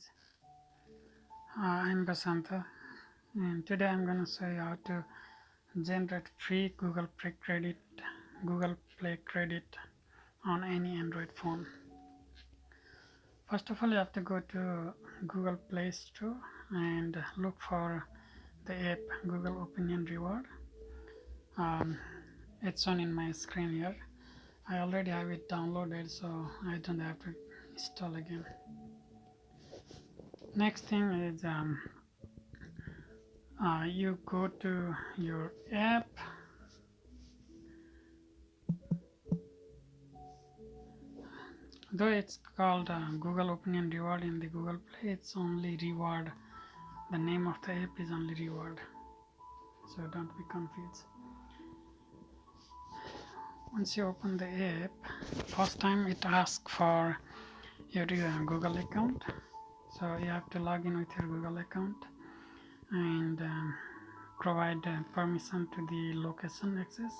guys, I'm Basanta, and today I'm gonna show you how to generate free Google Play credit on any Android phone. First of all, you have to go to Google Play Store and look for the app Google Opinion Reward. It's on in my screen here. I already have it downloaded, so I don't have to install again. Next thing is you go to your app, though it's called Google Opinion Reward in the Google Play. It's only reward. The name of the app is only reward, so don't be confused. Once you open the app, first time it asks for your Google account, so you have to log in with your Google account and provide permission to the location access.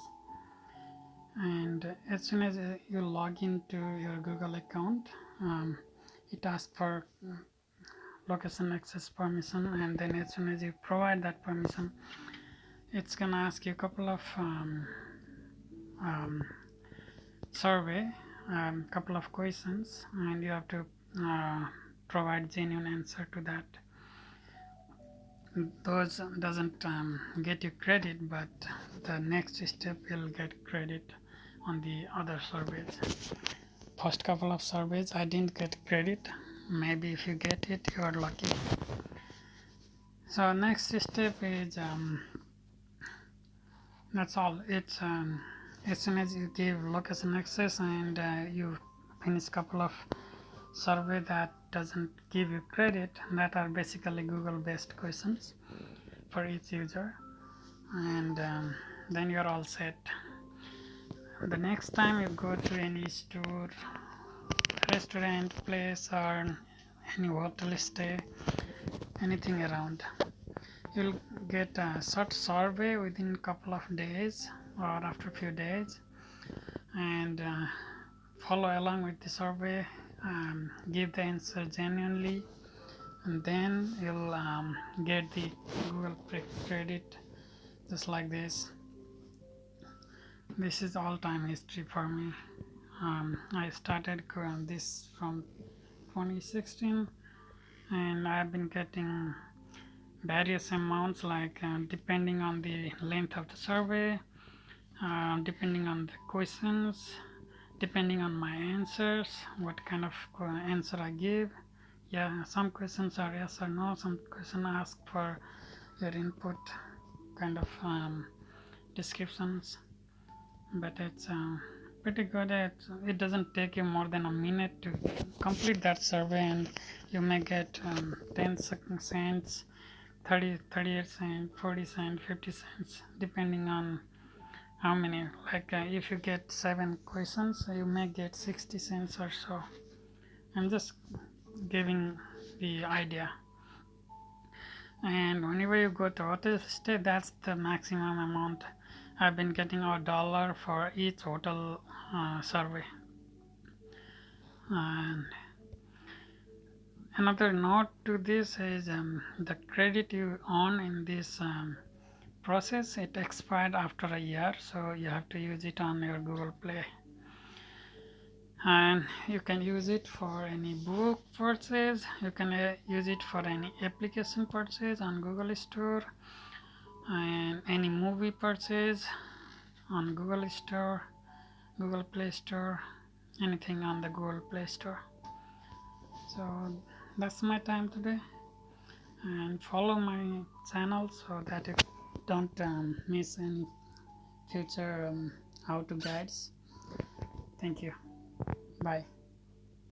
And as soon as you log into your Google account, it asks for location access permission, and then as soon as you provide that permission, it's gonna ask you a couple of survey, couple of questions, and you have to provide genuine answer to that. Those doesn't get you credit, but the next step will get credit on the other surveys. First couple of surveys I didn't get credit. Maybe if you get it, you are lucky. So next step is that's all. It's as soon as you give location access and you finish couple of survey that doesn't give you credit, that are basically Google based questions for each user, and then you're all set. The next time you go to any store, restaurant, place, or any hotel stay, anything around, you'll get a short survey within a couple of days or after a few days, and follow along with the survey, give the answer genuinely, and then you'll get the Google Play credit just like this. This is all time history for me. I started this from 2016, and I've been getting various amounts, like depending on the length of the survey, depending on the questions, depending on my answers, what kind of answer I give. Yeah, some questions are yes or no, some questions ask for your input kind of descriptions, but it's pretty good. It doesn't take you more than a minute to complete that survey, and you may get 10 cents, 38 cents, 40 cents, 50 cents, depending on how many. Like if you get 7 questions, you may get 60 cents or so. I'm just giving the idea. And whenever you go to hotel stay, that's the maximum amount. I've been getting $1 for each hotel survey. And another note to this is the credit you earn in this process, it expired after a year, so you have to use it on your Google Play. And you can use it for any book purchase, you can use it for any application purchase on Google Store, and any movie purchase on Google Store, Google Play Store, anything on the Google Play Store. So that's my time today, and follow my channel so that you don't miss any future how to guides. Thank you. Bye.